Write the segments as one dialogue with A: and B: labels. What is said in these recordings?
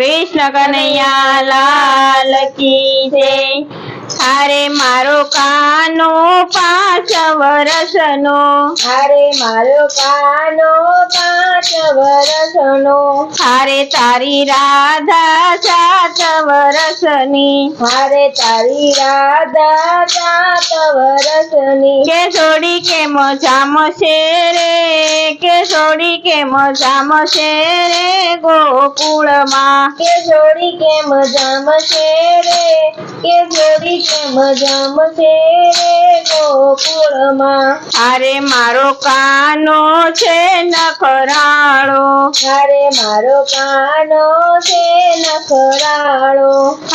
A: कृष्ण कन्हैया लाल की जय। अरे मारो कानो 5 वर्षनो,
B: अरे मारो कानो 5 वर्षनो,
A: अरे तारी राधा 7 वर्षनी,
B: अरे तारी राधा 7 वर्षनी,
A: के जोड़ी के मजाम से रे, के जोड़ी के मजाम से रे गोकुल माँ,
B: के जोड़ी के मजाम से रे, के जोड़ी के मजाम से रे गोकुल माँ।
A: अरे मारो कानो छे नखराळो,
B: अरे मारो कानो छे नखराळो,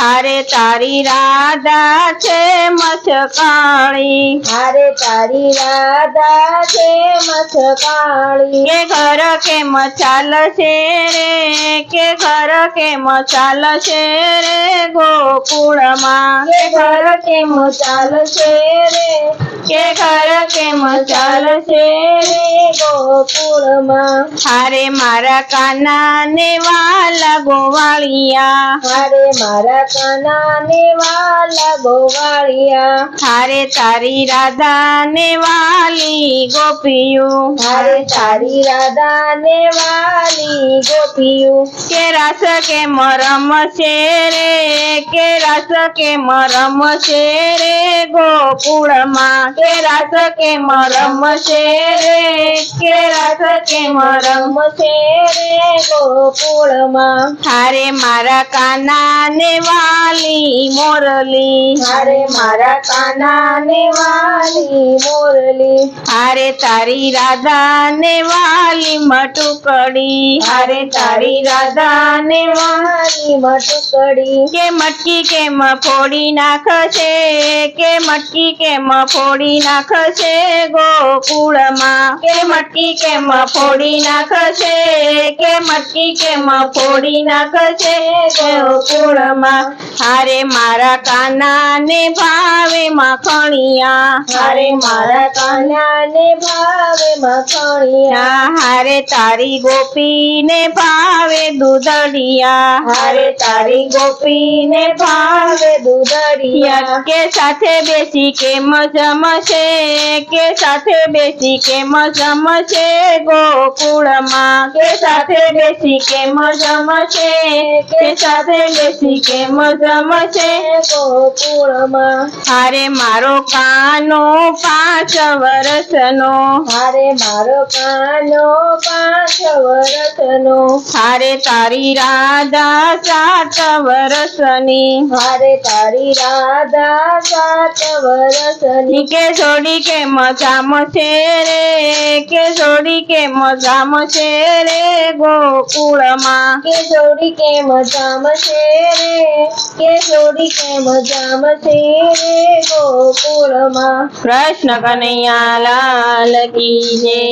A: अरे तारी राधा छे मचकाळी,
B: अरे तारी राधा छे मचकाळी,
A: के घर के मचाल छे रे, के घर के मचाल छे रे गोकुल माँ,
B: के घर के मचाल छे रे,
A: के घर के मचाल
B: छे रे गोकुल माँ।
A: अरे मारा काना ने वाला गोवालिया,
B: अरे मारा काना ने वाला गोवालिया,
A: अरे तारी राधा ने वाली गोपियू,
B: अरे तारी राधा ने वाली गोपियू,
A: के रस के मरम से रे, के रस के मरम से रे गोकुल माँ, के रस के मरम से रे, के रस के मरम
B: से रे गोकुल माँ।
A: अरे मारा काना ने वाली मोरली,
B: अरे मारा काना ने वाली मोरली,
A: अरे तारी राधा ने वाली मटुकड़ी, अरे तारी राधा ने
B: वाली मटुकड़ी,
A: के मटकी के फोड़ी नाखशे, के मटकी के फोड़ी नाखशे गोकुल माँ, के मटकी के फोड़ी नाखशे, के मटकी के फोड़ी नाखशे गोकुल माँ। अरे मारा काना ने भावे माखणिया,
B: अरे मारा काना ने भावे माखणिया,
A: अरे तारी गोपी ने भावे दूधड़िया,
B: अरे तारी गोपी ने भावे दूधड़िया,
A: के साथे बेसी के मजमसे, के साथे बेसी के मजमसे गोकुल माँ, के साथे बेसी के मजमसे, के साथे बेसी के मजमसे
B: गोकुल माँ।
A: अरे मारो कानो 5 वर्षनो,
B: अरे मारो कानो 5 वर्षनो,
A: अरे तारी राधा 7 वर्षनी,
B: अरे तारी राधा 7 वर्षनी,
A: के जोड़ी के मजाम से रे, के जोड़ी के मजाम से रे गोकुल माँ,
B: के जोड़ी के मजाम से रे, के जोड़ी के मजाम से रे गोकुल माँ।
A: कृष्ण कन्हैया लाल की जय।